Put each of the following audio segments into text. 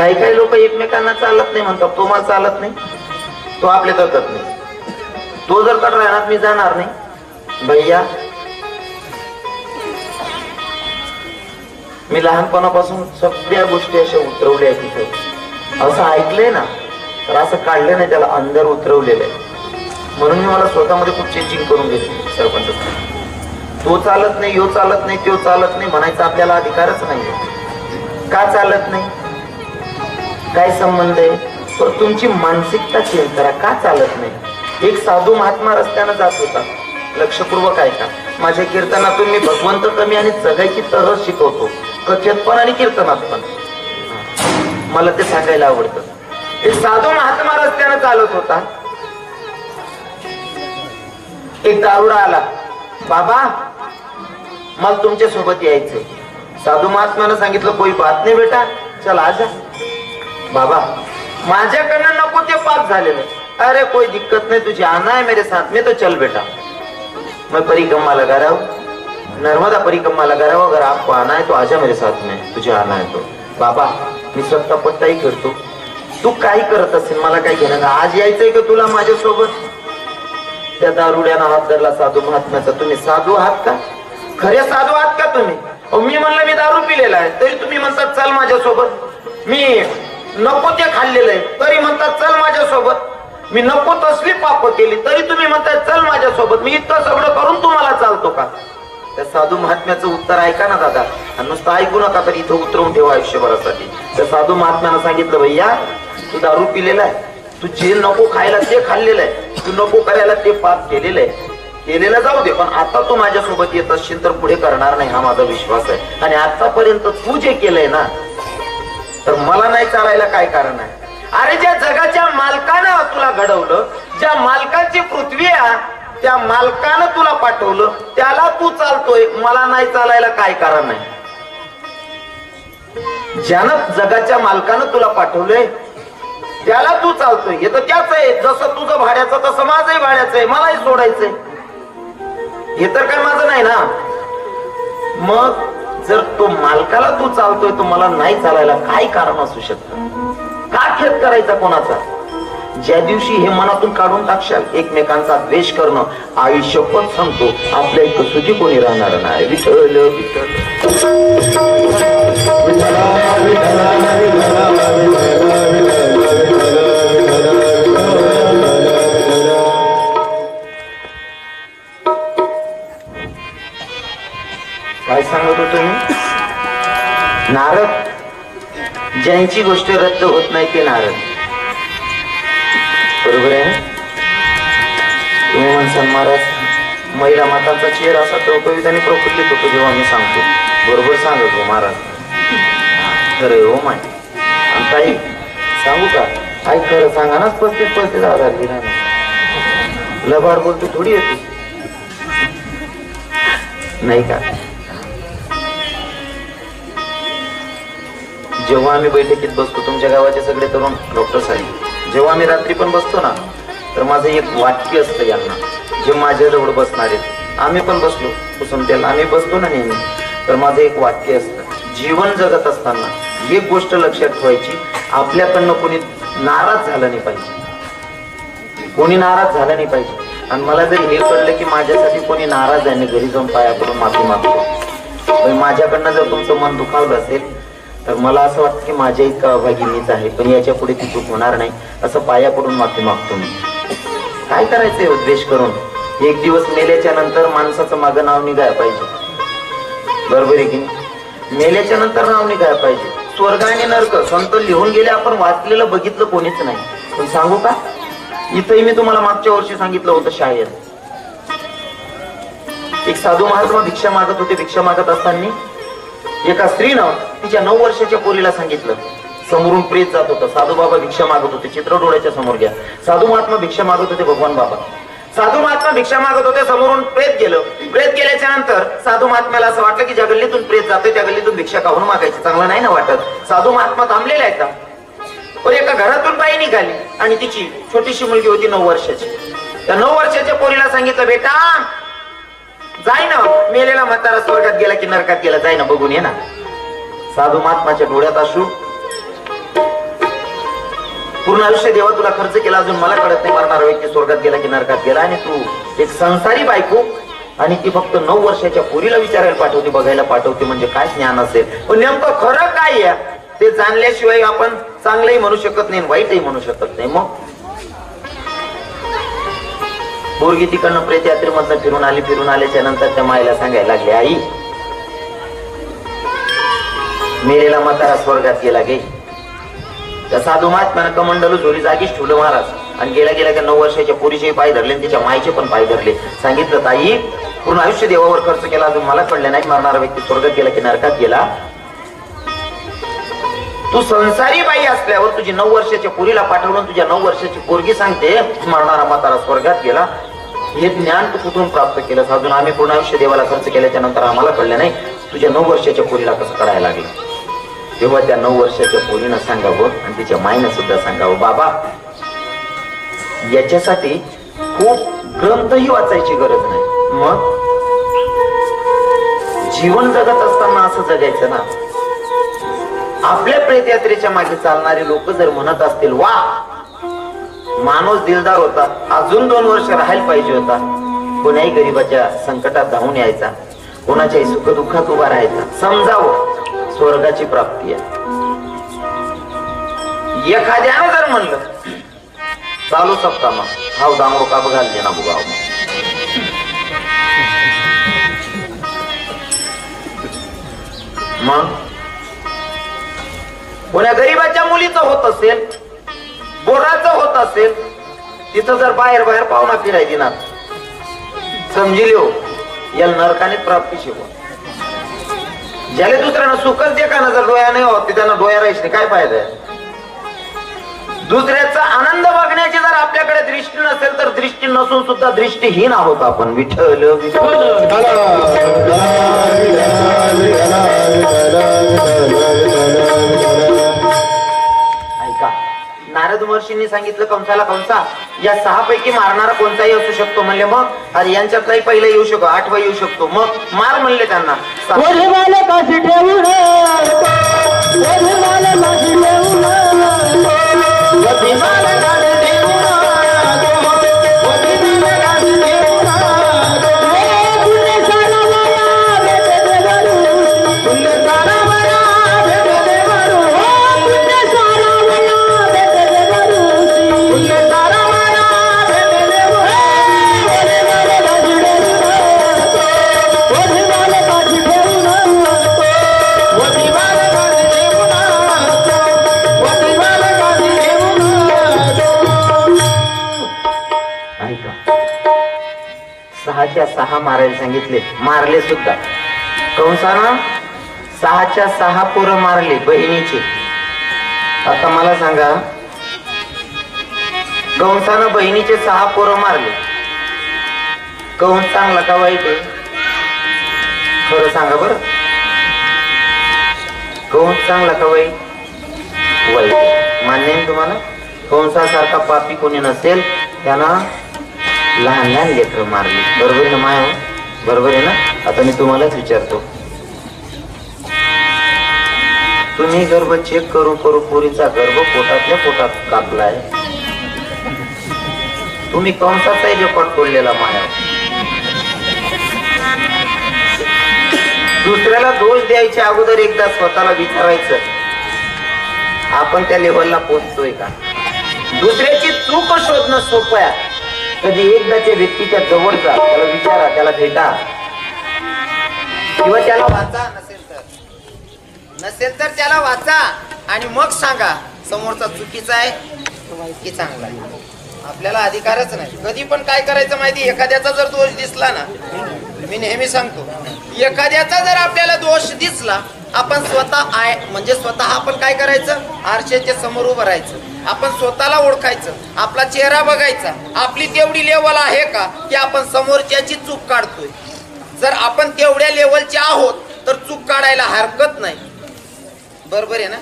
काही काही लोक एकमेकांना चालत नाही म्हणतात, तो मला चालत नाही, तो आपले करत नाही, तो जर तर राहणार मी जाणार नाही. भैया मी लहानपणापासून सगळ्या गोष्टी अशा उतरवल्या तिथे, असं ऐकलंय ना तर असं काढलं नाही, त्याला अंदर उतरवलेलं आहे. म्हणून मी मला स्वतःमध्ये खूप चेंजिंग करून घेतली सरपंच. तो चालत नाही, यो चालत नाही, तो चालत नाही म्हणायचा आपल्याला अधिकारच नाही. का चालत नाही, काय संबंध आहे, तर तुमची मानसिकता चेंज करा. का चालत नाही? एक साधू महात्मा रस्त्यानं जात होता, लक्षपूर्वक ऐका. माझ्या कीर्तनातून मी भगवंत कमी आणि जगायची तरच शिकवतो, कथेत पण आणि कीर्तनात पण. मला ते सांगायला आवडतं. एक साधू महात्मा रस्त्यानं चालत होता, एक दारुडा आला. बाबा मला तुमच्या सोबत यायचंय. साधू महात्म्यानं सांगितलं कोई बात नाही बेटा, चल आजा. बाबा माझ्याकडनं नको ते पाप झालेलं. अरे कोई दिक्कत नहीं, तुझे आना है मेरे साथ में तो चल बेटा. मैं परिक्रमा लगा रहा हूँ, नर्मदा परिक्रमा लगा रहा हूँ, अगर आपको आना है तो आजा मेरे साथ में, तुझे आना है तो. बाबा मी सत्ता पट्टाही करतो, तू काही करत असेल मला काही घेणं नाही, आज यायचंय का तुला माझ्यासोबत? त्या दारुड्यानं हात धरला साधू महात्म्याचा. तुम्ही साधू आहात का? खरे साधू आहात का तुम्ही? मी म्हणलं मी दारू पिलेला आहे, तरी तुम्ही म्हणतात चल माझ्यासोबत. मी नको ते खाल्लेलं आहे, तरी म्हणतात चल माझ्यासोबत. मी नको तसली पाप केली, तरी तुम्ही म्हणताय चल माझ्यासोबत. मी इतकं सगळं करून तुम्हाला चालतो का? त्या साधू महात्म्याचं उत्तर ऐका ना दादा, आणि नुसतं ऐकू नका, तर इथं उतरवून ठेवा आयुष्यभरासाठी. त्या साधू महात्म्यानं सांगितलं भैया तू दारू पिलेला आहे, तू जे नको खायला ते खाल्लेलं आहे, तू नको करायला ते पाप केलेलं आहे. केलेलं जाऊ दे, पण आता तू माझ्यासोबत येत असशील तर पुढे करणार नाही, हा माझा विश्वास आहे. आणि आतापर्यंत तू जे केलंय ना, तर मला नाही चालायला काय कारण आहे? अरे ज्या जगाच्या मालकानं तुला घडवलं, ज्या मालकाची पृथ्वी आहे, त्या मालकानं तुला पाठवलं, त्याला तू चालतोय, मला नाही चालायला काय कारण आहे? ज्यानं जगाच्या मालकानं तुला पाठवलंय त्याला तू चालतोय, हे तर त्याच आहे. जसं तुझं भाड्याचं तसं माझंही भाड्याचं आहे, मलाही सोडायचंय. हे तर काय माझं नाही ना. मग जर तो मालकाला तू चालतोय तर मला नाही चालायला काय कारण असू शकतं? का खेद करायचा कोणाचा? ज्या दिवशी हे मनातून काढून टाकशाल एकमेकांचा द्वेष करणं, आयुष्य पण सांगतो आपल्या इतकं सुखी कोणी राहणार नाही. विठ्ठल विठ्ठल काय सांगत होतो मी? नारद ज्यांची गोष्ट रद्द होत नाही ते नारद. बरोबर आहे. तुम्ही म्हणसान महाराज महिला मातांचा चेहरा असा टवटवीत आणि प्रफुल्लित होतो जेव्हा मी सांगतो. बरोबर सांगत हो महाराज, खरं हो माय. आणि ताई सांगू का? आई खरं सांगा ना, 35,000 दिला ना. लबाड बोलतो थोडी होती नाही का? जेव्हा आम्ही बैठकीत बसतो, तुमच्या गावाचे सगळे तरुण डॉक्टर साहेब, जेव्हा आम्ही रात्री पण बसतो ना, तर माझं एक वाक्य असतं यांना, जे माझ्याजवळ बसणार आहेत. आम्ही पण बसलो कुसुमतेला, आम्ही बसतो ना नेहमी, तर माझं एक वाक्य असतं. जीवन जगत असताना एक गोष्ट लक्षात ठेवायची, आपल्याकडनं कोणी नाराज झालं नाही पाहिजे, कोणी नाराज झालं नाही पाहिजे. आणि मला जर हे कळलं की माझ्यासाठी कोणी नाराज आहे, घरी जाऊन पाया पडून माफी मागतो. माझ्याकडनं जर तुमचं मन दुखावलं असेल तर मला असं वाटतं की माझ्या इतका अभागी मीच आहे, पण याच्या पुढे ती चूक होणार नाही, असं पाया पडून माफी मागतो मी. काय करायचंय उद्देश करून? एक दिवस मेल्याच्या नंतर माणसाचं मागं नाव निघायला पाहिजे. बरोबर आहे की नाही? मेल्याच्या नंतर नाव निघायला पाहिजे. स्वर्ग आणि नरक संत लिहून गेले, आपण वाचलेलं बघितलं कोणीच नाही. पण सांगू का, इथंही मी तुम्हाला मागच्या वर्षी सांगितलं होतं शाळेत. एक साधू महात्मा भिक्षा मागत होते. भिक्षा मागत असताना एका स्त्रीनं तिच्या 9 वर्षाच्या पोरीला सांगितलं, समोरून प्रेत जात होतं. साधू बाबा भिक्षा मागत होते, चित्र डोळ्याच्या समोर घ्या. साधू महात्मा भिक्षा मागत होते, भगवान बाबा. साधू महात्मा भिक्षा मागत होते, समोरून प्रेत गेलं. प्रेत गेल्याच्या नंतर साधू महात्म्याला असं वाटलं की ज्या गल्लीतून प्रेत जातोय त्या गल्लीतून भिक्षा काढून मागायची, चांगलं नाही ना वाटत. साधू महात्मा थांबलेला आहेत. पण एका घरातून बाई निघाली आणि तिची छोटीशी मुलगी होती 9 वर्षाची. त्या 9 वर्षाच्या पोरीला सांगितलं, बेटा जाय ना, मेलेला म्हातारा स्वर्गात गेला की नरकात गेला, जाय ना बघून ये ना. साधू महात्माच्या डोळ्यात अश्रू, पूर्ण आयुष्य देवा तुला खर्च केला, अजून मला कळत नाही मरणारा व्यक्ती स्वर्गात गेला की नरकात गेला, आणि तू एक संसारी बायको आणि ती फक्त 9 वर्षाच्या पोरीला विचारायला पाठवते, बघायला पाठवते, म्हणजे काय ज्ञान असेल? पण नेमकं खरं काय आहे ते जाणल्याशिवाय आपण चांगलंही म्हणू शकत नाही, वाईटही म्हणू शकत नाही. मग पोरगी तिकडनं प्रेत यात्रेमधनं फिरून आल्याच्या नंतर त्या मायला सांगायला लागले, आई मेलेला म्हातारा स्वर्गात गेला गे. त्या साधू महात्म्यानं कमंडलू झोरी जागीच ठेवलं महाराज, आणि गेल्या गेल्या त्या 9 वर्षाच्या पोरीचे पाय धरले आणि तिच्या मायचे पण पाय धरले. सांगितलं, ताई पूर्ण आयुष्य देवावर खर्च केला, अजून मला कळलं नाही मरणारा व्यक्ती स्वर्गात गेला की नरकात गेला. तू संसारी बाई असल्यावर तुझी 9 वर्षाच्या पोरीला पाठवून तुझ्या 9 वर्षाची पोरगी सांगते मरणारा म्हातारा स्वर्गात गेला. हे ज्ञान तू कुठून प्राप्त केलं? अजून आम्ही पूर्ण आयुष्य देवाला खर्च केल्याच्या नंतर आम्हाला कळलं नाही तुझ्या 9 वर्षाच्या पोरीला कसं करायला लागलं. तेव्हा त्या 9 वर्षाच्या पोरीनं सांगावं आणि तिच्या माईनं सुद्धा सांगावं, बाबा याच्यासाठी खूप ग्रंथही वाचायची गरज नाही. मग जीवन जगत असताना असं जगायचं ना. आपल्या प्रेत यात्रेच्या मागे चालणारे लोक जर म्हणत असतील, वा माणूस दिलदार होता, अजून 2 वर्ष राहायला पाहिजे होता, कोणाही गरीबाच्या संकटात धावून यायचा, कोणाच्याही सुखदुःखात उभा राहायचा, समजावं स्वर्गाची प्राप्ती आहे. एखाद्यानं जर म्हणलं चालू शकता मग हाव दांगो का बघाल ना बुगाव, मग कोण्या गरीबाच्या मुलीचं होत असेल, बोराचं होत असेल, तिथं जर बाहेर पाहुणा फिराय दिनार समजिले हो याला नरकाने प्राप्ती शिकवा. ज्याला दुसऱ्यानं सुखच देखाना जर डोळ्या नाही होत त्यांना डोळ्या राहायचे काय फायदा आहे? दुसऱ्याचा आनंद बघण्याची जर आपल्याकडे दृष्टी नसेल तर दृष्टी नसून सुद्धा दृष्टीहीन आहोत आपण. विठ्ठल ऐका, नारद महर्षींनी सांगितलं कंसाला, कंसा या 6 पैकी मारणारा कोणताही असू शकतो म्हणले. मग अरे यांच्यातलाही पहिला येऊ शकतो, 8वा येऊ शकतो, मग मार म्हणले त्यांना. सहाच्या 6 मारायला सांगितले, मारले सुद्धा. कंसानं 6च्या 6 पोरं मारले बहिणीचे. आता मला सांगा, कंसानं बहिणीचे 6 पोरं मारले, कंस चांगला का वाईट आहे? खरं सांगा बरं, कंस चांगला का वाईट? वाईट. मान्य आहे तुम्हाला? कंसासारखा पापी कोणी नसेल, त्यांना लहान लहान लेकरं मारली. बरोबर ना माया? बरोबर आहे ना? आता मी तुम्हालाच विचारतो, तुम्ही गर्भ चेक करू पोरीचा गर्भ पोटातल्या पोटात कापलाय, तुम्ही कंसाचाही रेकॉर्ड तोडलेला माया. दुसऱ्याला दोष द्यायच्या अगोदर एकदा स्वतःला विचारायचं, आपण त्या लेवलला पोहोचतोय का? दुसऱ्याची चूक शोधणं सोपं आहे. कधी एकदाच्या व्यक्तीच्या जवळ जा, त्याला विचारा, त्याला भेटा, किंवा त्याला वाचा, नसेल तर त्याला वाचा आणि मग सांगा समोरचा चुकीचा आहे की चांगला आहे. आपल्याला अधिकारच नाही. कधी पण काय करायचं माहिती, एखाद्याचा जर दोष दिसला ना, मी नेहमी सांगतो, एखाद्याचा जर आपल्याला दोष दिसला, आपण स्वतः आपण काय करायचं, आरशाच्या समोर उभं राहायचं, आपण स्वतःला ओळखायचं, आपला चेहरा बघायचा, आपली तेवढी लेवल आहे का की आपण समोरच्याची चूक काढतोय. जर आपण तेवढ्या लेवलचे आहोत तर चूक काढायला हरकत नाही. बरोबर आहे ना?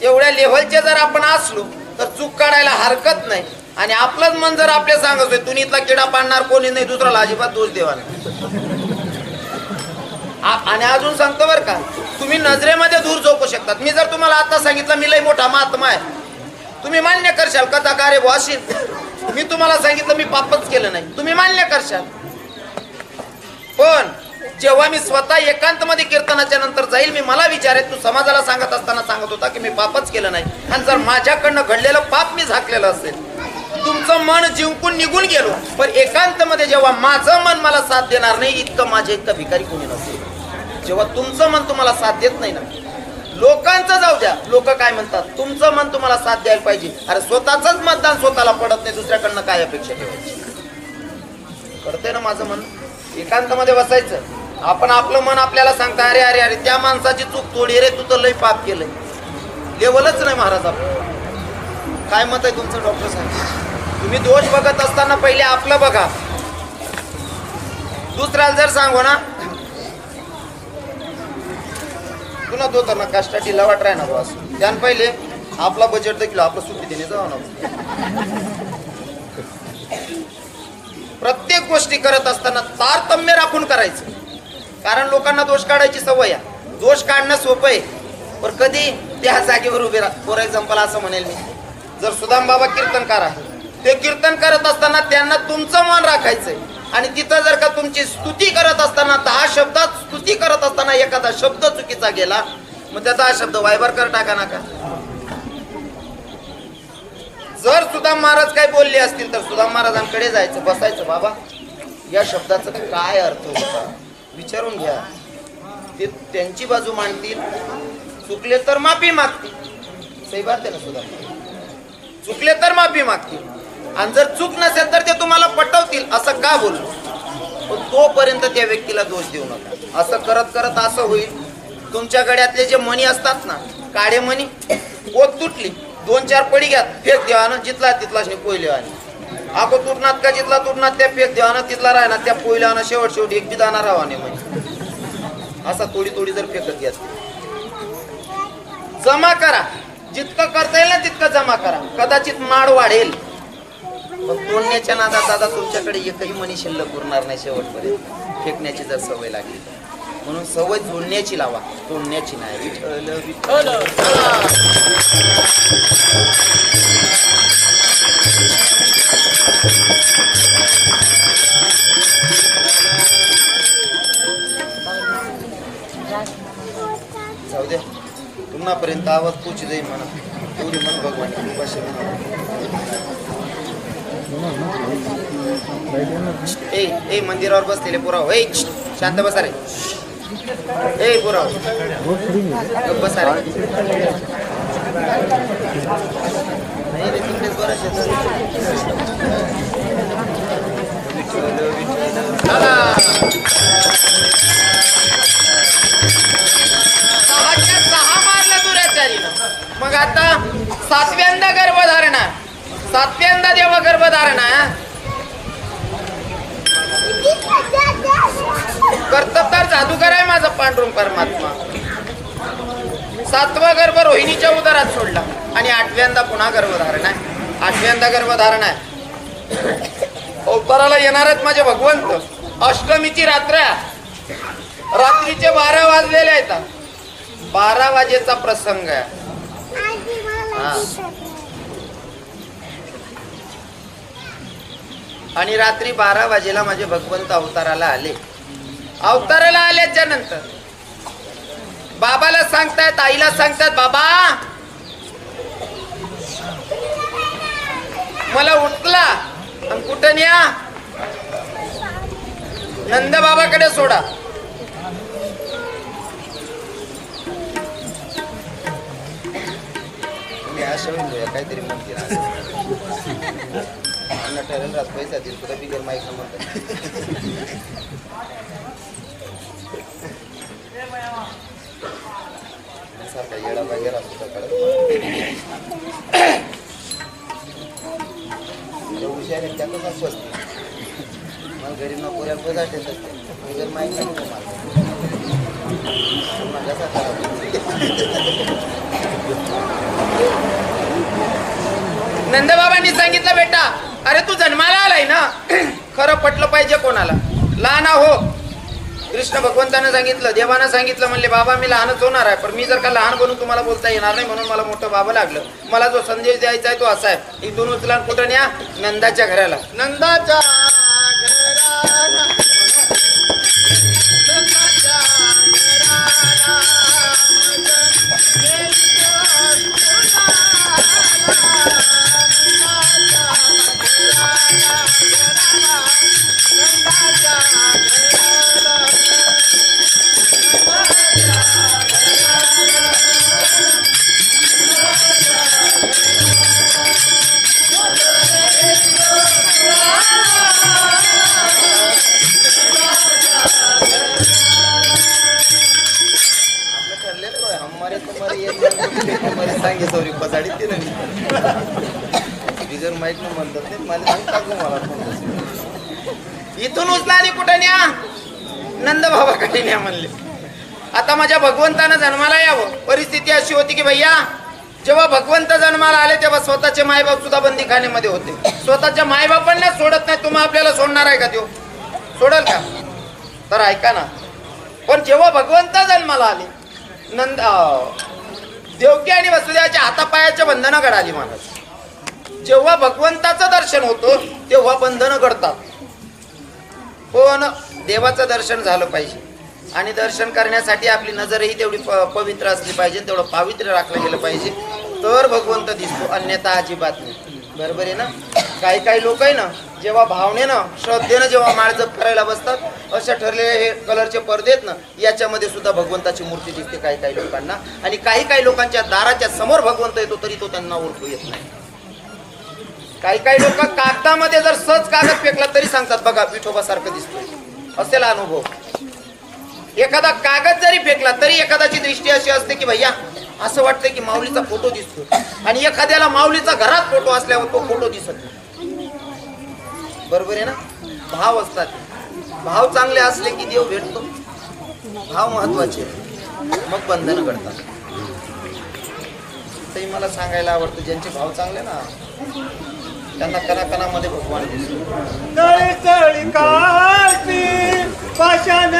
तेवढ्या लेवलचे जर आपण असलो तर चूक काढायला हरकत नाही. आणि आपलंच मन जर आपल्या सांगतोय तू इथला किडा पाडणार कोणी नाही, दुसऱ्याला अजिबात दोष देवा नाही. आणि अजून सांगतो बरं का, तुम्ही नजरेमध्ये दूर झोपू शकतात. मी जर तुम्हाला आता सांगितलं मी लय मोठा महात्मा आहे, तुम्ही मान्य करशाल कथा कार्य भाषित मी तुम्हाला सांगितलं मी पापच केलं नाही, तुम्ही मान्य करशाल. पण जेव्हा मी स्वतः एकांत मध्ये कीर्तनाच्या नंतर जाईल, मी मला विचारेल तू समाजाला सांगत असताना सांगत होता की मी पापच केलं नाही, आणि जर माझ्याकडनं घडलेलं पाप मी झाकलेलं असेल, तुमचं मन जिंकून निघून गेलो, पण एकांत मध्ये जेव्हा माझं मन मला साथ देणार नाही, इतकं माझ्या इतकं भिकारी कोणी नसेल. जेव्हा तुमचं मन तुम्हाला साथ देत नाही ना, लोकांचं जाऊ द्या, लोक काय म्हणतात, तुमचं मन तुम्हाला साथ द्यायला पाहिजे. अरे स्वतःच मतदान स्वतःला पडत नाही, दुसऱ्याकडनं काय अपेक्षा ठेवायची. कळतंय ना माझं मन? एकांत मध्ये बसायचं, आपण आपलं मन आपल्याला सांगता अरे अरे अरे त्या माणसाची चूक थोडी रे, तू तर लय पाप केलंय. लेवलच नाही महाराज आपलं. काय मत आहे तुमचं डॉक्टर साहेब? तुम्ही दोष बघत असताना पहिले आपलं बघा. दुसऱ्याला जर सांगू ना तुला तो तर ना कष्टाची लवाट राह ना बॉस, त्यान पहिले आपला बजेट देखील आपलं सुट्टी देणे जाऊ ना. प्रत्येक गोष्टी करत असताना तारतम्य राखून करायचं, कारण लोकांना दोष काढायची सवय आहे. दोष काढणं सोपं आहे, पण कधी त्या जागेवर उभे राहा. फॉर एक्झाम्पल असं म्हणेल मी, जर सुदाम बाबा कीर्तनकार आहे, ते कीर्तन करत असताना त्यांना तुमचं मन राखायचंय, आणि तिथं जर का तुमची स्तुती करत असताना 10 शब्दात स्तुती करत असताना एखादा शब्द चुकीचा गेला, मग त्याचा शब्द वायबरकर टाका नका. जर सुदाम महाराज काय बोलले असतील तर सुदाम महाराजांकडे जायचं, बसायचं, बाबा या शब्दाचा काय अर्थ होता विचारून घ्या. ते त्यांची बाजू मांडतील, चुकले तर माफी मागतील. सही बात आहे ना सुदाम? चुकले तर माफी मागतील, आणि जर चूक नसेल तर ते तुम्हाला पटवतील. असं का बोललो? पण तोपर्यंत त्या व्यक्तीला दोष देऊ नका. असं करत करत असं होईल, तुमच्या गड्यातले जे मणी असतात ना, काळे मणी, पोत तुटली, 2-4 पडी घ्या, फेक देवा ना, जिथला तिथला पोहिले आणि आको तुटणार का, जिथला तुटणार त्या फेक देवा ना, तिथला राहणार त्या पोहिला ना, शेवट एक बी दाना राहा नाही म्हणे. असा थोडी जर फेकत घ्या, जमा करा, जितकं करता येईल ना तितकं जमा करा. कदाचित माड वाढेल, पण तोडण्याच्या नादात दादा तुमच्याकडे एकही मनी शिल्लक उरणार नाही शेवटपर्यंत, फेकण्याची जर सवय लागली. म्हणून सवय जोडण्याची लावा, तोडण्याची नाही. विठ्ठल विठ्ठल. जाऊ द्या, तुम्हापर्यंत आवाज पोच जाईल म्हणा, तेवढी मन भगवान ए मंदिरावर बसलेले पुराव, ए शांत बसा रे, ए पुराव बसा रे. नाही रे, तिकडेच बरं सहा मारला दुराचारीनं. मग आता 7व्यांदा गर्भधारणा, 7व्यांदा देवा गर्भधारणा. कर्तबदार जादूगार आहे माझा पांडुरंग परमात्मा. 7वा गर्भ रोहिणीच्या उदरात सोडला, आणि 8व्यांदा पुन्हा गर्भधारणा आहे. 8व्यांदा गर्भधारणा आहे. अवताराला येणार आहेत माझे भगवंत. अष्टमीची रात्र, रात्रीचे 12 वाजलेले आहेत. 12 वाजेचा प्रसंग आहे. आणि रात्री 12 वाजेला माझे भगवंत अवताराला आले. अवताराला आल्याच्या नंतर बाबाला सांगतायत, आईला सांगतायत, बाबा मला उठला आणि कुठं न्या, नंद बाबाकडे सोडा. मी अशा काहीतरी म्हणते ठरेल रात पैसा देईल तुला बिगर माईक म्हणतात. सारखा येडा वगैरे असतो हुशार त्यातच असतो. मला गरीब ना पुऱ्या पैसा ठेवत असते, बिगर माईक नको नंदबाबांनी सांगितलं, बेटा अरे तू जन्माला आलाय ना, खरं पटलं पाहिजे कोणाला. लहान हो कृष्ण भगवंतानं सांगितलं, देवानं सांगितलं, म्हणले बाबा मी लहानच होणार आहे, पण मी जर का लहान बनून तुम्हाला बोलता येणार नाही म्हणून मला मोठं बाबा लागलं. मला जो संदेश द्यायचा आहे तो असा आहे, इथून उचला कुठं न्या? नंदाच्या घराला. नंदाच्या इथून उचला आणि कुठं न्या? नंद बाबाकडे न्या म्हणले. आता माझ्या भगवंतानं जन्माला यावं. परिस्थिती अशी होती की भैया, जेव्हा भगवंत जन्माला आले तेव्हा स्वतःचे मायबाप सुद्धा बंदीखान्यामध्ये होते. स्वतःच्या मायबापांना सोडत नाही. तुम्ही आपल्याला सोडणार आहे का? तो सोडल का? तर ऐका ना. पण जेव्हा भगवंत जन्माला आले, नंद देवकी आणि वसुदेवाच्या हातापायाच्या बंधनं घडाली महाराज. जेव्हा भगवंताचं दर्शन होतं तेव्हा बंधनं घडतात. पण देवाचं दर्शन झालं पाहिजे आणि दर्शन करण्यासाठी आपली नजरही तेवढी पवित्र असली पाहिजे, तेवढं पावित्र्य राखलं गेलं पाहिजे, तर भगवंत दिसतो, अन्यथा अजिबात नाही. बरोबर आहे ना? काही लोक आहे ना, जेव्हा भावनेनं श्रद्धेनं जेव्हा माळ जप करायला बसतात, अशा ठरलेले हे कलरचे पडदे आहेत ना, याच्यामध्ये सुद्धा भगवंताची मूर्ती दिसते काही लोकांना. आणि काही लोकांच्या दाराच्या समोर भगवंत येतो तरी तो त्यांना ओळखू येत नाही. काही लोक कागदामध्ये जर सहज कागद फेकला तरी सांगतात बघा विठोबासारखं दिसतोय. असेल अनुभव. एखादा कागद जरी फेकला तरी एखाद्याची दृष्टी अशी असते की भैया असं वाटतं की माऊलीचा फोटो दिसतो, आणि एखाद्याला माऊलीचा घरात फोटो असल्यावर तो फोटो दिसत नाही. बरोबर आहे ना? भाव असतात. भाव चांगले असले की देव भेटतो. भाव महत्वाचे, मग बंधन घडतात. ते मला सांगायला आवडतं, ज्यांचे भाव चांगले ना त्यांना कणाकणामध्ये भगवान दिसतो. तळी तळी काठी पाषाण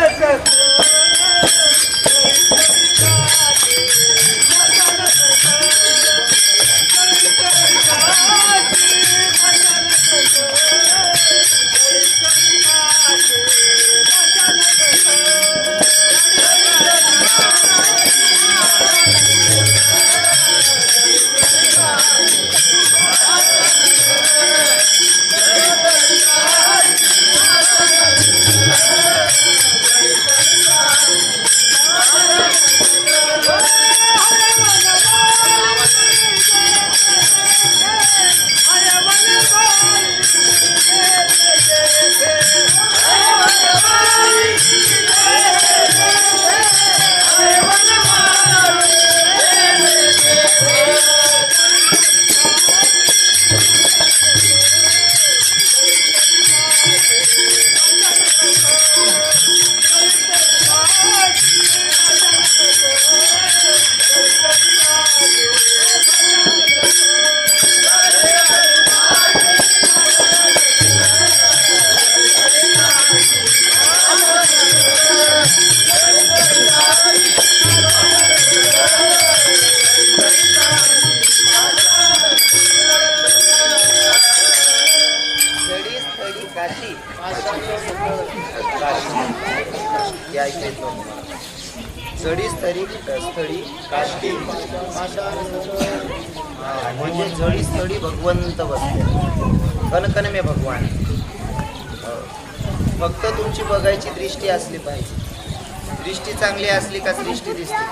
जडी स्थळी काष्टी म्हणजे जडी स्थळी भगवंत बसले. कणकण मे भगवान. फक्त तुमची बघायची दृष्टी असली पाहिजे. दृष्टी चांगली असली का दृष्टी दिसते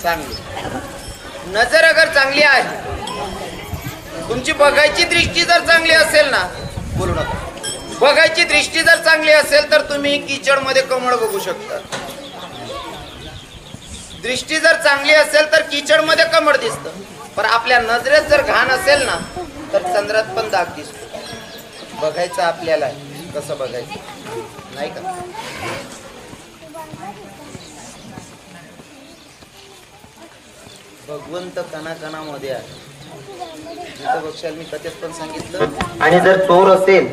चांगली. नजर अगर चांगली आहे, तुमची बघायची दृष्टी जर चांगली असेल ना, बोलू नका, बघायची दृष्टी जर चांगली असेल तर तुम्ही किचड मध्ये कमळ बघू शकता. दृष्टी जर चांगली असेल तर किचड मध्ये कमळ दिसतं. पण आपल्या नजरेत जर घाण असेल ना तर चंद्रात पण दाग दिसतो. बघायचं आपल्याला कसं बघायचं नाही का? भगवंत कणाकणामध्ये आहे. जिथं बघशाल मी कथेत पण सांगितलं. आणि जर चोर असेल,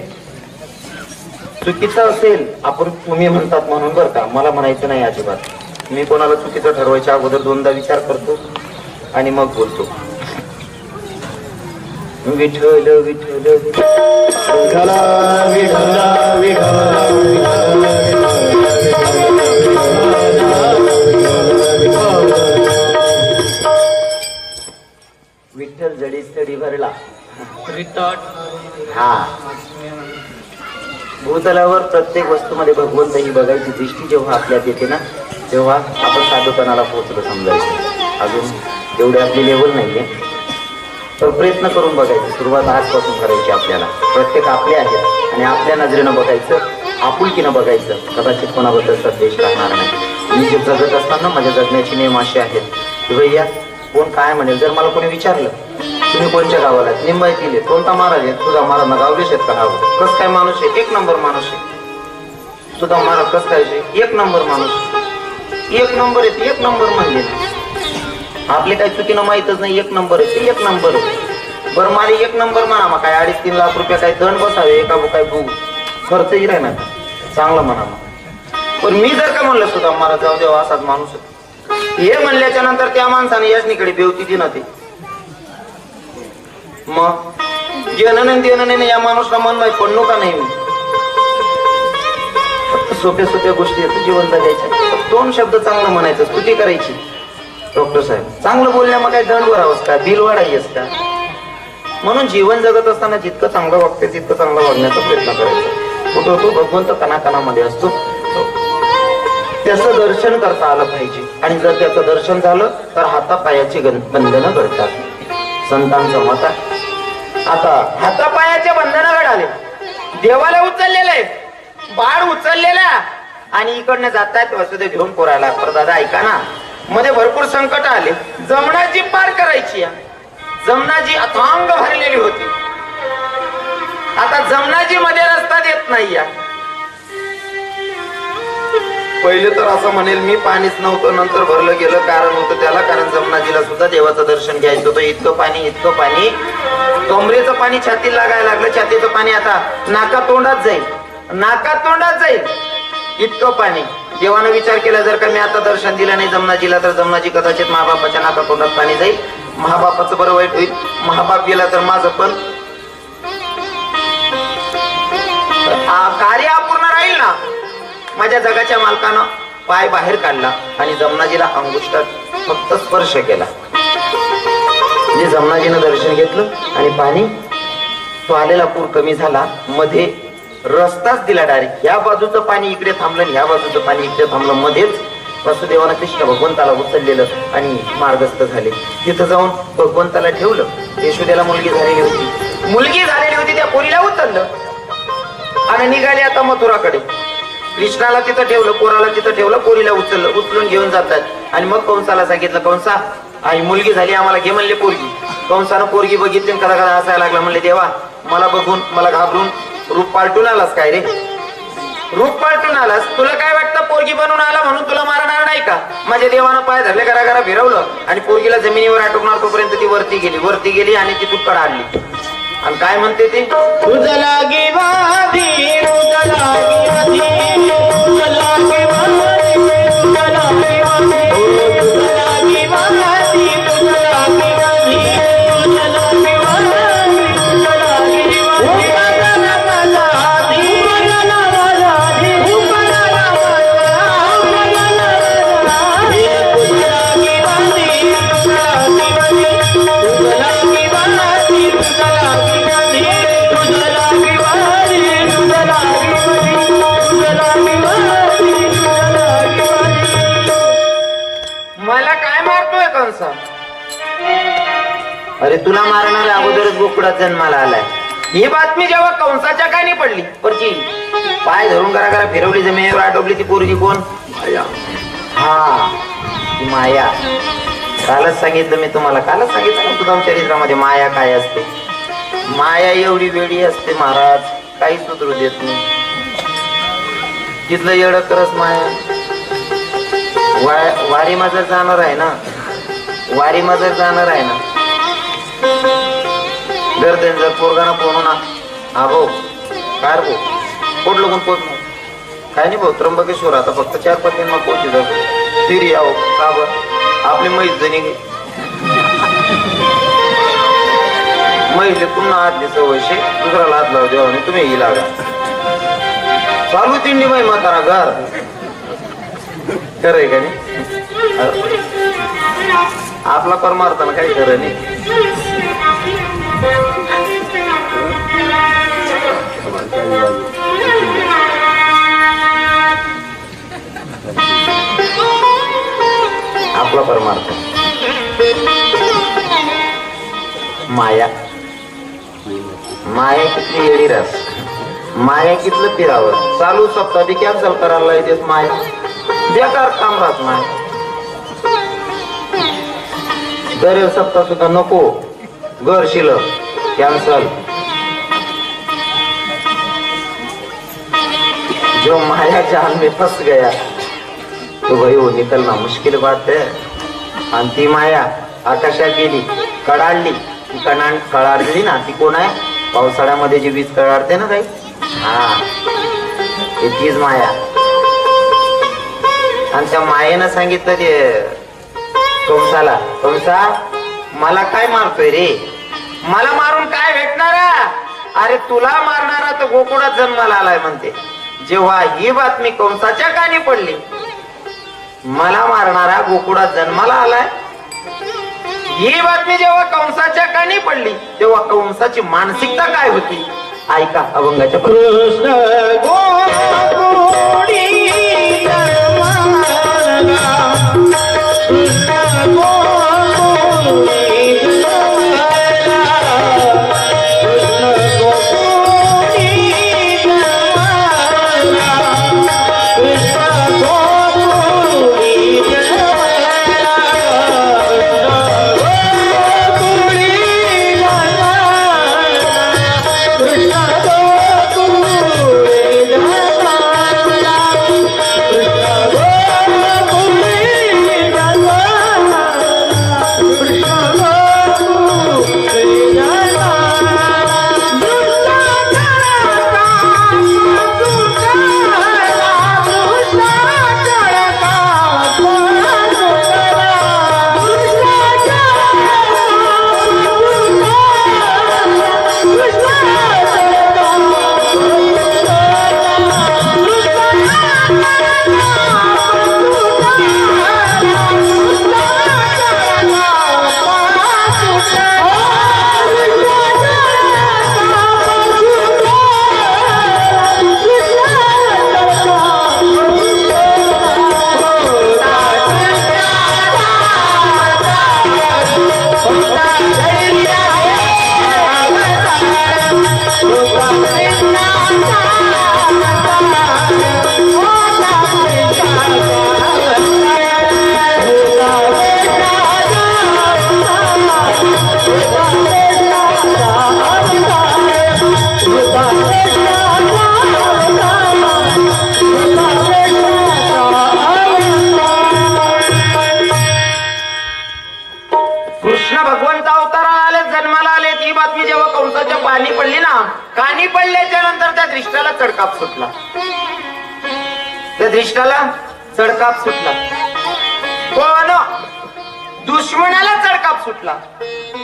चुकीचं असेल आपण तुम्ही म्हणतात म्हणून बरं का, मला म्हणायचं नाही अजिबात. मी कोणाला चुकीचं ठरवायच्या अगोदर दोनदा विचार करतो आणि मग बोलतो. विठ्ठल विठ्ठल विठ्ठल जडी तडी भरला. हा, भूतलावर प्रत्येक वस्तूमध्ये भगवंत ही बघायची दृष्टी जेव्हा आपल्यात येते ना, तेव्हा आपण साधुपणाला पोहोचलो समजायचं. अजून एवढी आपली लेवल नाहीये, तर प्रयत्न करून बघायचं. सुरुवात आजपासून करायची आपल्याला. प्रत्येक आपले आहेत आणि आपल्या नजरेनं बघायचं, आपुलकीनं बघायचं. कदाचित कोणाबद्दलचा द्वेष राहणार नाही. मी जे जगत असताना माझ्या जगण्याचे नियम असे आहेत की भैया कोण काय म्हणेल, जर मला कोणी विचारलं तुम्ही कोणत्या गावाला, निंबाईतील कोणता महाराज आहे, तुझा महाराज गावले शेतकऱ्या कस काय माणूस आहे, एक नंबर माणूस आहे. तुझा महाराज कस काय एक नंबर माणूस, एक नंबर आहे, एक नंबर म्हणजे आपले काही चुकीनं माहितच नाही. एक नंबर आहे, एक नंबर आहे. बरं मला एक नंबर म्हणा, मग काय 2.5-3 लाख रुपये काही दंड बसावे एका काय खर्चही राहणार, चांगलं म्हणा. मग पण मी जर का म्हणलं सुद्धा मला जाऊ देवा असाच माणूस हे म्हणल्याच्या नंतर त्या माणसाने याचनीकडे बेवती दिना ते, मग घेणं नाही देणं नाही, या माणूसला मन माहीत पडणू का नाही. मी फक्त सोप्या सोप्या गोष्टी आहेत जीवन जगायच्या. 2 शब्द चांगलं म्हणायचं, स्तुती करायची. डॉक्टर साहेब चांगलं बोलल्या मग काय दंड भरावंच का, बिल वाढायच का. म्हणून जीवन जगत असताना जितकं चांगलं वागते तितकं चांगलं वागण्याचा प्रयत्न करायचा. कुठं होतो भगवंत कणाकणामध्ये असतो, त्याचं दर्शन करता आलं पाहिजे. आणि जर त्याचं दर्शन झालं तर हातापायाची बंधनं घडतात. संतांचं मत आहे. आता हातापायाचे बंधनं घडाले, देवाला उचललेलं आहे, बाळ उचललेला आणि इकडनं जातायत वसुदेव घेऊन पोरायला. पर दादा ऐका ना, मध्ये भरपूर संकट आले. जमनाजी पार करायची, जमनाजी अथांग भरलेली होती. आता जमनाजी मध्ये रस्ता देत नाही. पहिले तर असं म्हणेल मी पाणीच नव्हतं, नंतर भरलं गेलं. कारण होतं त्याला, कारण जमनाजीला सुद्धा देवाचं दर्शन घ्यायचं होतं. इतकं पाणी कमरेचं पाणी छातीला लागायला लागलं. छातीचं पाणी आता नाका तोंडात जाईल, नाका तोंडात जाईल इतकं पाणी. देवानं विचार केला जर का मी आता दर्शन दिलं नाही जमनाजीला तर जमनाजी कदाचित महाबापाच्या नाका तोंडात पाणी जाईल. महाबापाचं बरं वाईट होईल, महाबाप गेला तर माझं पण कार्य अपूर्ण राहील ना. माझ्या जगाच्या मालकानं पाय बाहेर काढला आणि जमनाजीला अंगुष्ठात फक्त स्पर्श केला. म्हणजे जमनाजीनं दर्शन घेतलं आणि पाणी तो आलेला पूर कमी झाला. मध्ये रस्ताच दिला डायरेक्ट. ह्या बाजूचं पाणी इकडे थांबलं आणि ह्या बाजूचं पाणी इकडे थांबलं. मध्येच वसुदेवानं कृष्ण भगवंताला उचललेलं आणि मार्गस्थ झाले. तिथं जाऊन भगवंताला ठेवलं. यशोदेला मुलगी झालेली होती, त्या पोरीला उचललं आणि निघाले आता मथुराकडे. कृष्णाला तिथं ठेवलं, पोराला तिथं ठेवलं, पोरीला उचललं, उचलून घेऊन जातात. आणि मग कंसाला सांगितलं, कंसा आई मुलगी झाली आम्हाला घे म्हणले पोरगी. कंसानं पोरगी बघितली कदा कदा हसायला लागला. म्हणले देवा मला बघून मला घाबरून रूप पालटून आलास काय रे, रूप पालटून आलास. तुला काय वाटतं पोरगी बनून आला म्हणून तुला मारणार नाही का. माझ्या देवानं पाय धरले, घरा फिरवलं आणि पोरगीला जमिनीवर आटोकणार तोपर्यंत ती वरती गेली आणि ती तुटकड आणली. आणि काय म्हणते ती, तुझं लागी वादी, तुझं लागी वादी, तुझं लागी वादी, तुझं लागी वादी, तुझं लागी वादी, तुझं लागी वादी, तुझं लागी वादी, तुझं लागी वादी. मला काय मारतोय कंसा. अरे तुला मारणाऱ्या अगोदरच गोकुळात जन्माला आलाय. ही बातमी जेव्हा कंसाच्या कानी पडली, परची पाय धरून घरा फिरवली, जमिनीवर आटोपली. ती पोरगी कोण, हा ती माया. कालच सांगितलं मी तुम्हाला, कालच सांगितलं ना तुझ्या चरित्रामध्ये माया काय असते. माया एवढी वेळी असते महाराज, काही सुधरू देत नाही. तिथलं येडं करस माया. वारी जर जाणार आहे ना, गर्दन जर पोरगाना फोन ना, हा भाऊ काय भाऊ पोट लगून पोच काय नाही भाऊ त्र्यंबकेश्वर आता फक्त 4-5 दिन मग पोहोची जाऊ फिर यावं का बरं आपली मैस जणी मैसले पुन्हा हात दिस वैसे दुसऱ्याला हात लावू देवा आणि तुम्ही ही लागा चालू तिंडी बाई म्हातारा घर खरंय का नाही आपला परमार्थाला काही खरं नाही आपला परमार्थ माया माया किती येडी रस माया कितलं फिरावं चालू सप्ताह बी कॅन्सल करायला येतेस माया बेकार काम राहत माया दर सप्ताह सुद्धा नको घर शिल्लक कॅन्सल जो माया जाल में फंस गया तो भाई वो निकलना मुश्किल बात है आणि ती माया आकाशात गेली कडाडली ती कडाडली ना ती कोण आहे पावसाळ्यामध्ये जी वीज कडाडते ना ताई हा तीच माया आणि त्या मायेनं सांगितलं ते कंसाला कंसा मला काय मारतोय रे मला मारून काय भेटणार अरे तुला मारणारा तर गोकुळात जन्माला आलाय म्हणते जेव्हा ही बातमी कंसाच्या कानी पडली मला मारणारा गोकुळात जन्माला आलाय ही बातमी जेव्हा कंसाच्या कानी पडली तेव्हा कंसाची मानसिकता काय होती ऐका अभंगाच्या कृष्ण गोकुळी जन्माला, कृष्ण गोकुळी जन्माला, कृष्ण गोकुळी जन्माला, कृष्ण गोकुळी जन्माला, कृष्ण भगवंत अवताराला आले जन्माला आले ही बातमी जेव्हा कंसाच्या पाणी पडली ना कानी पडल्याच्या नंतर त्या दृष्टाला चढकाप सुटला त्या दृष्टाला चढकाप सुटला कोण दुश्मनाला चढकाप सुटला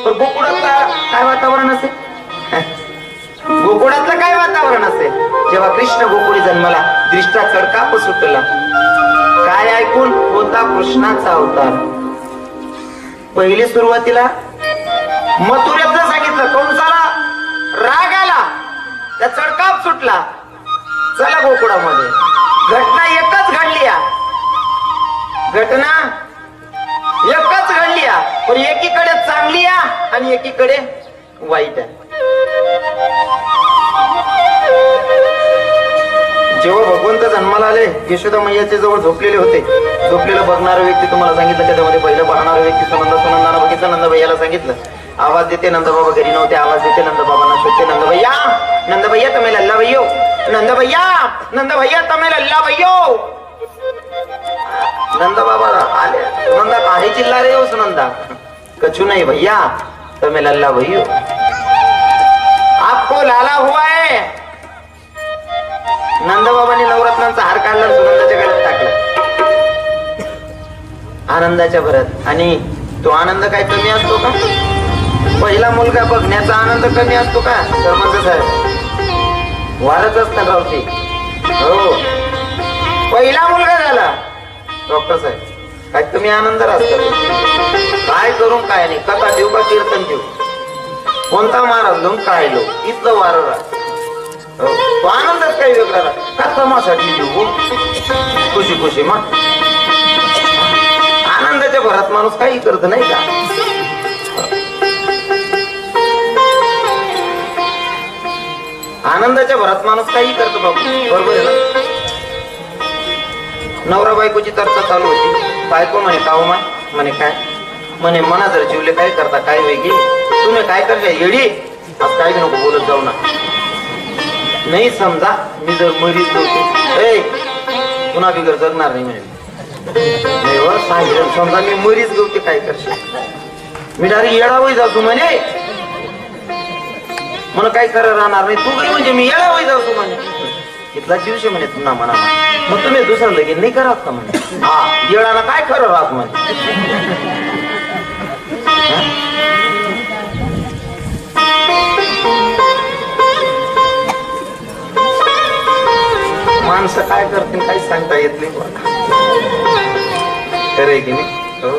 तर गोकुळातलं काय वातावरण असेल गोकुळातलं काय वातावरण असेल जेव्हा कृष्ण गोकुळी जन्माला दृष्टा चढकाप सुटला काय ऐकून होता कृष्णाचा अवतार पहिली सुरुवातीला मथुरेतलं सांगितलं कंसाला राग आला त्या चढकाप सुटला चला गोकुळामध्ये घटना एकच घडली घटना एकच घडली पण एकीकडे चांगली आणि एकीकडे वाईट आहे जेव्हा भगवंत जन्माला आले यशोदा मैयाच्या जवळ झोपलेले होते झोपलेलं बघणारा व्यक्ती तुम्हाला सांगितलं त्याच्यामध्ये पहिलं पाहणारा व्यक्ती सुनंदाला बघितलं नंदभैयाला सांगितलं आवाज देते नंदबाबा घरी नव्हते आवाज देते नंदबाबांना शोधते नंदभैया तमे लल्ला भैयो नंदभैया तमे लल्ला भैयो नंदबाबा आले सुनंदा काहे चिल्ला रहे हो सुनंदा कछु नहीं भैया तमे लल्ला भैयो आपको लाला हुआ है नंदबाबांनी नवरत्नांचा हार काढला आणि सुनंदाच्या गळ्यात टाकला आनंदाच्या भरात. आणि तो आनंद काय कमी असतो का? पहिला मुलगा बघण्याचा आनंद कमी असतो का? सरपंच साहेब वारच असतात राव ते. हो, पहिला मुलगा झाला डॉक्टर साहेब काय कमी आनंद असतात? काय करून काय नाही, कथा देऊ का कीर्तन देऊ, कोणता महाराज लोक काय लोक इथलं वार राहत. तो आनंदच काही वेगळा राहत का? तमासाठी देऊ खुशी खुशी मग आनंदाच्या भरात माणूस काही करत नाही का? आनंदाच्या भरात माणूस काही करतो बाबू, बरोबर आहे ना? नवरा बायकोची चर्चा चालू होती. बायको म्हणे काऊ माय म्हणे काय म्हणे मना जर जीवले काय करता काय वेगळी तुम्ही काय करता येडी आज काय नको बोलत जाऊ ना. नाही समजा मी जर मरीच होते पुन्हा बिगर जगणार नाही म्हणे. नाही व सांगितलं समजा मी मरीच गवते काय करशील? मी डायरेक्ट येडावही जातो म्हणे. मला काय खरं राहणार नाही. तू काय म्हणजे मी येडावही जातो म्हणे. इथला जीवशे म्हणे पुन्हा म्हणा. मग तुम्ही दुसरं लगीन नाही करत का म्हणे? हा येडाला काय खरं राहत म्हणे. माणसं काय करतील काही सांगता येत नाही. खरंय की नाही? हो.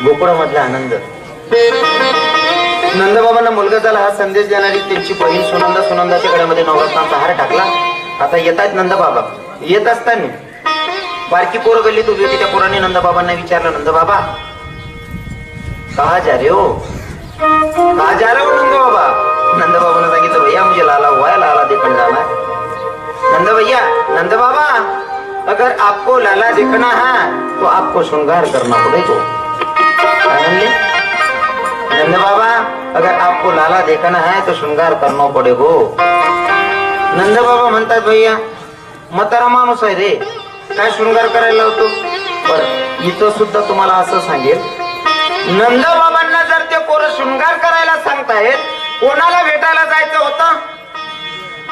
गोकुळामधला आनंद. नंदबाबांना मुलगा झाला हा संदेश देणारी त्यांची बहीण सुनंदा सुनंदाच्या गळ्यामध्ये नवरत्नांचा हार टाकला. आता येत आहेत नंदबाबा. येत असताना बारकी पोरं गल्लीत उभी होती. त्या पोरांनी नंदबाबांना विचारलं नंदबाबा कहा जा रे हो, कहा जा रे हो नंदबाबा? नंदबाबांना सांगितलं भैया मुझे लाला हुआ है, लाला देखने जाना है. नंद भैया नंद बाबा अगर आपको लाला देखना है तो आपको श्रृंगार करना पड़ेगा. नंद बाबा अगर आपको लाला देखना है तो श्रृंगार करना पड़ेगा. नंद बाबा म्हणतात भैया म्हातारा माणूस आहे रे, काय शृंगार करायला लावतो? बरं इथं सुद्धा तुम्हाला असं सांगेल, नंद बाबांना जर ते पोरं शृंगार करायला सांगतायत, कोणाला भेटायला जायचं होतं,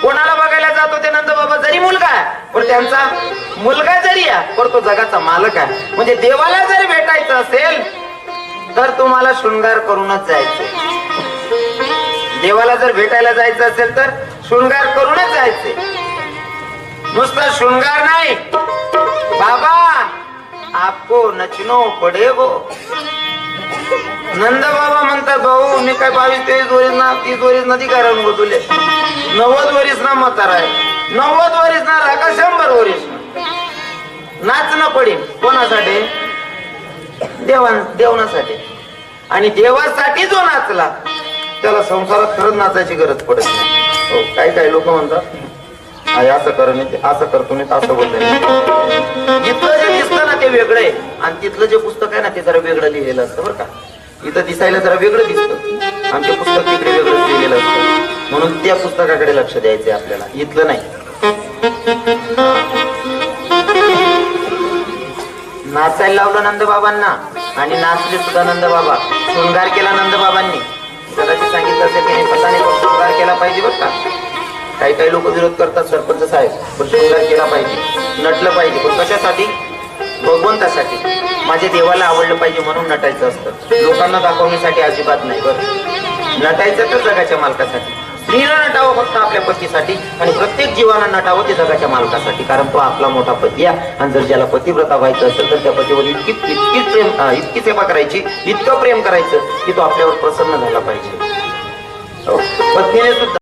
कोणाला बघायला जात होते नंद बाबा? जरी मुलगा आहे पण त्यांचा मुलगा जरी आहे पण तो जगाचा मालक आहे. म्हणजे देवाला जर भेटायचं असेल तर तुम्हाला शृंगार करूनच जायचं. देवाला जर भेटायला जायचं असेल तर शृंगार करूनच जायचे. नुसतं शृंगार नाही बाबा आपको नचनो पडेगो. नंद बाबा म्हणतात भाऊ मी काय 22-23 वरीस ना 30 वरीस नदी कारण गो तुले 90 वरीस ना म्हातारा आहे. 90 वरीस ना राका 100 वरीस नाचणं पडेल. कोणासाठी? देवनासाठी. आणि देवासाठी जो नाचला त्याला संसारात खरंच नाचायची गरज पडत नाही. हो काही काही लोक म्हणतात असं कर नाही असं करतो नाही असं बोलतो. इथलं जे दिसतं ना ते वेगळं आहे आणि तिथलं जे पुस्तक आहे ना ते जरा वेगळं लिहिलेलं असतं बरं का. इथं दिसायला जरा वेगळं दिसतं आणि ते पुस्तक तिकडे वेगळं लिहिलेलं असतं. म्हणून त्या पुस्तकाकडे लक्ष द्यायचंय आपल्याला, इथलं नाही. नाचायला लावलं नंदबाबांना आणि नाचले सुद्धा नंदबाबा. शृंगार केला नंदबाबांनी. कदाचित सांगितलं असेल की पता नाही पण शृंगार केला पाहिजे बरं का. काही काही लोक विरोध करतात सरपंच साहेब पण शृंगार केला पाहिजे, नटलं पाहिजे. पण कशासाठी? भगवंतासाठी. माझ्या देवाला आवडलं पाहिजे म्हणून नटायचं असतं. लोकांना दाखवण्यासाठी अजिबात नाही. बरं नटायचं तर जगाच्या मालकासाठी. स्त्रीला नटावं फक्त आपल्या पतीसाठी आणि प्रत्येक जीवाला नटावं ते जगाच्या मालकासाठी. कारण तो आपला मोठा पती आहे आणि जर ज्याला पतिव्रता व्हायचं असेल तर त्या पतीवर इतकी सेवा करायची, इतकं प्रेम करायचं की तो आपल्यावर प्रसन्न झाला पाहिजे. पत्नीने सुद्धा